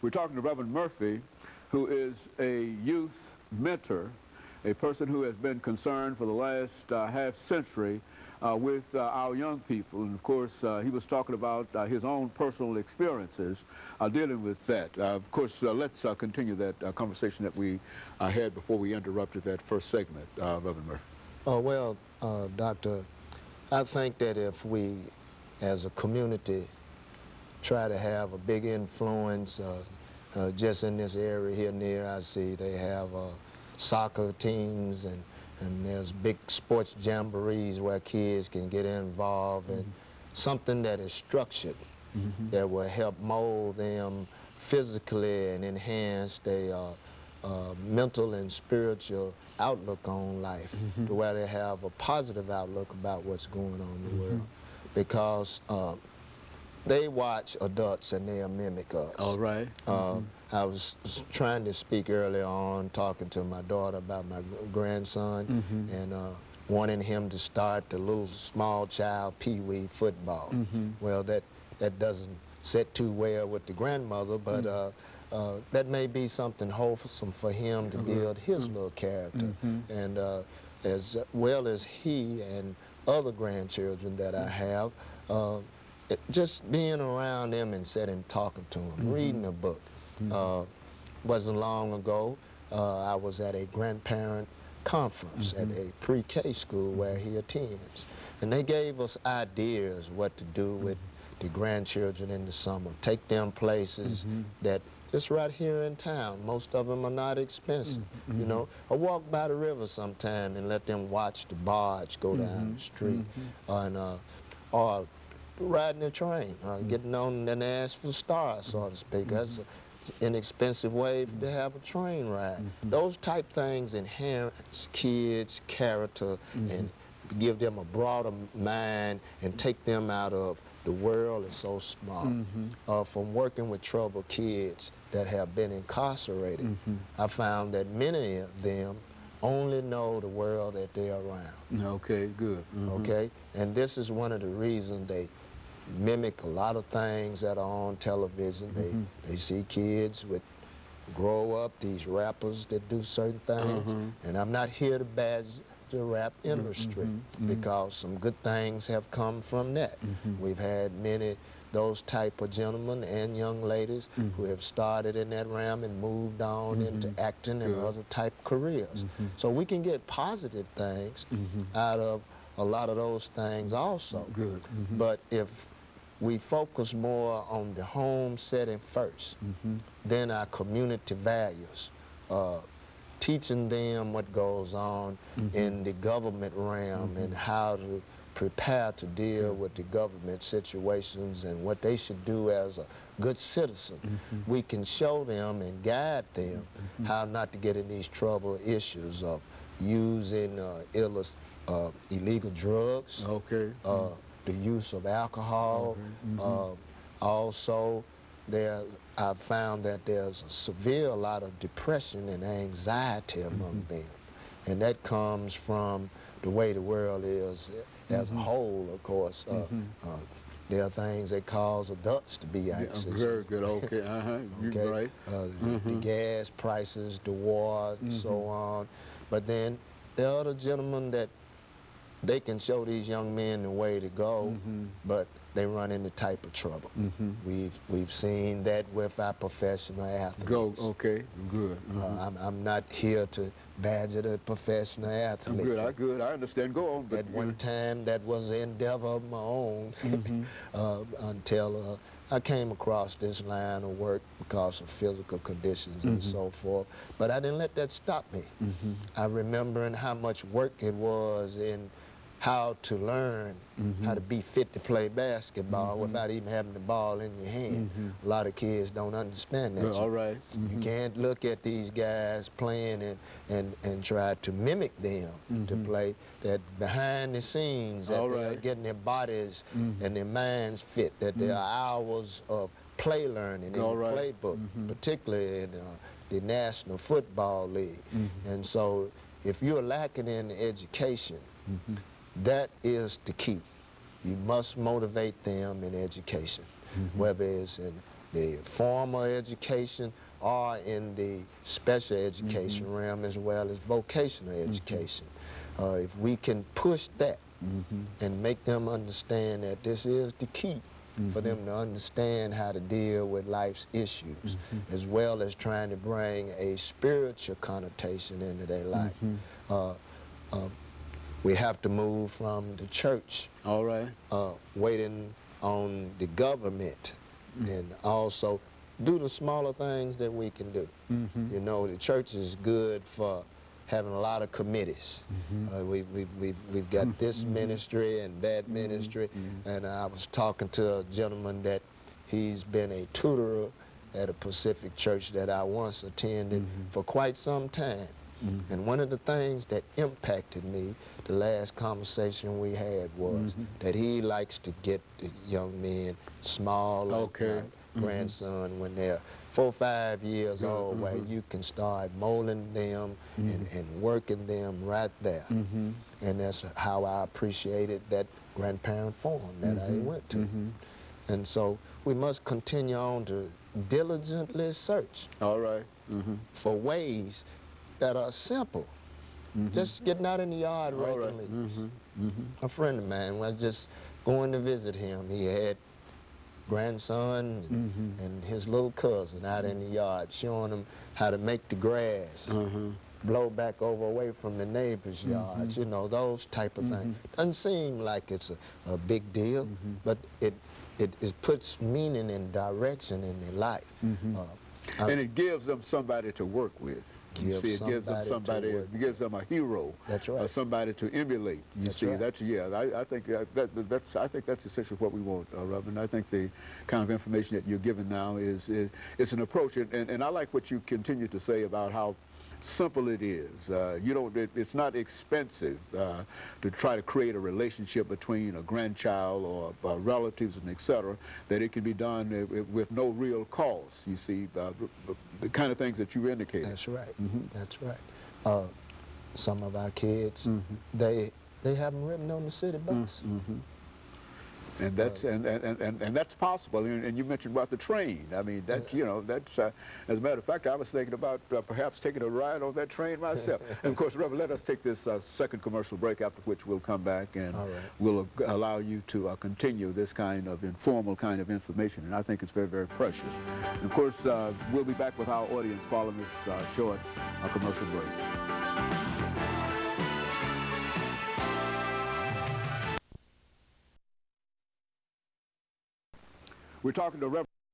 We're talking to Reverend Murphy, who is a youth mentor, a person who has been concerned for the last half century with our young people. And of course, he was talking about his own personal experiences dealing with that. Of course, let's continue that conversation that we had before we interrupted that first segment, Reverend Murphy. Oh, well, Doctor, I think that if we, as a community, try to have a big influence just in this area here near, I see they have soccer teams and there's big sports jamborees where kids can get involved in something that is structured that will help mold them physically and enhance their mental and spiritual outlook on life to where they have a positive outlook about what's going on in the world. Because they watch adults and they'll mimic us. All right. I was trying to speak earlier on, talking to my daughter about my grandson and wanting him to start the little small child pee-wee football. Well, that doesn't sit too well with the grandmother, but that may be something wholesome for him to build his little character. And as well as he and other grandchildren that I have, just being around them and sitting talking to them, reading a book. Wasn't long ago, I was at a grandparent conference at a pre-K school where he attends. And they gave us ideas what to do with the grandchildren in the summer. Take them places that just right here in town. Most of them are not expensive. You know, or walk by the river sometime and let them watch the barge go down the street. Or riding a train, getting on the Nashville Star, so to speak. That's an inexpensive way to have a train ride. Those type things enhance kids' character and give them a broader mind and take them out of the world is so small. From working with troubled kids that have been incarcerated, I found that many of them only know the world that they're around. Okay, good. Okay, and this is one of the reasons they mimic a lot of things that are on television. They see kids grow up, these rappers that do certain things, and I'm not here to badge the rap industry because some good things have come from that. We've had many those type of gentlemen and young ladies who have started in that realm and moved on into acting and other type careers. So we can get positive things out of a lot of those things also. But if we focus more on the home setting first, then our community values, teaching them what goes on in the government realm and how to prepare to deal with the government situations and what they should do as a good citizen. We can show them and guide them how not to get in these trouble issues of using illegal drugs, the use of alcohol. Also, I've found that there's a severe lot of depression and anxiety among them. And that comes from the way the world is as a whole, of course. There are things that cause adults to be anxious. Very good, okay, Okay? Right. The gas prices, the war, and so on. But then there are other gentlemen that they can show these young men the way to go, but they run into type of trouble. We've seen that with our professional athletes. Okay, good. I'm not here to badger the professional athlete. Good, I understand. Go on. At one time, that was an endeavor of my own until I came across this line of work because of physical conditions and so forth. But I didn't let that stop me. I remember how much work it was in how to learn how to be fit to play basketball without even having the ball in your hand. A lot of kids don't understand that. All right. You can't look at these guys playing and try to mimic them to play. That behind the scenes, that they're getting their bodies and their minds fit, that there are hours of play learning in the playbook, particularly in the National Football League. And so if you're lacking in education, that is the key. You must motivate them in education, whether it's in the formal education or in the special education realm as well as vocational education. If we can push that and make them understand that this is the key for them to understand how to deal with life's issues, as well as trying to bring a spiritual connotation into their life. We have to move from the church, All right. waiting on the government, and also do the smaller things that we can do. You know, the church is good for having a lot of committees. We've got this ministry and that ministry, and I was talking to a gentleman that he's been a tutor at a Pacific church that I once attended for quite some time. And one of the things that impacted me, the last conversation we had, was that he likes to get the young men small, like my grandson, when they're 4 or 5 years old, where you can start molding them and working them right there. And that's how I appreciated that grandparent forum that I went to. And so we must continue on to diligently search for ways that are simple. Just getting out in the yard raking leaves. A friend of mine was just going to visit him. He had grandson and his little cousin out in the yard showing them how to make the grass blow back over away from the neighbor's yards, you know, those type of things. Doesn't seem like it's a big deal, but it puts meaning and direction in their life. And it gives them somebody to work with. You see, it gives them somebody, it gives them a hero. That's right. Somebody to emulate. You see, right. that's, yeah, I think that's essentially what we want, Reverend. I think the kind of information that you're giving now is it's an approach, and I like what you continue to say about how simple it is. You don't, it's not expensive to try to create a relationship between a grandchild or relatives and etc. That it can be done with no real cost. You see, the kind of things that you indicated. That's right. That's right. Some of our kids, they have them written on the city bus. And that's and that's possible. And you mentioned about the train. I mean, that's you know, that's as a matter of fact, I was thinking about perhaps taking a ride on that train myself. And of course, Reverend, let us take this second commercial break, after which we'll come back and we'll allow you to continue this kind of informal kind of information. And I think it's very, very precious. And of course, we'll be back with our audience following this short commercial break. We're talking to Reverend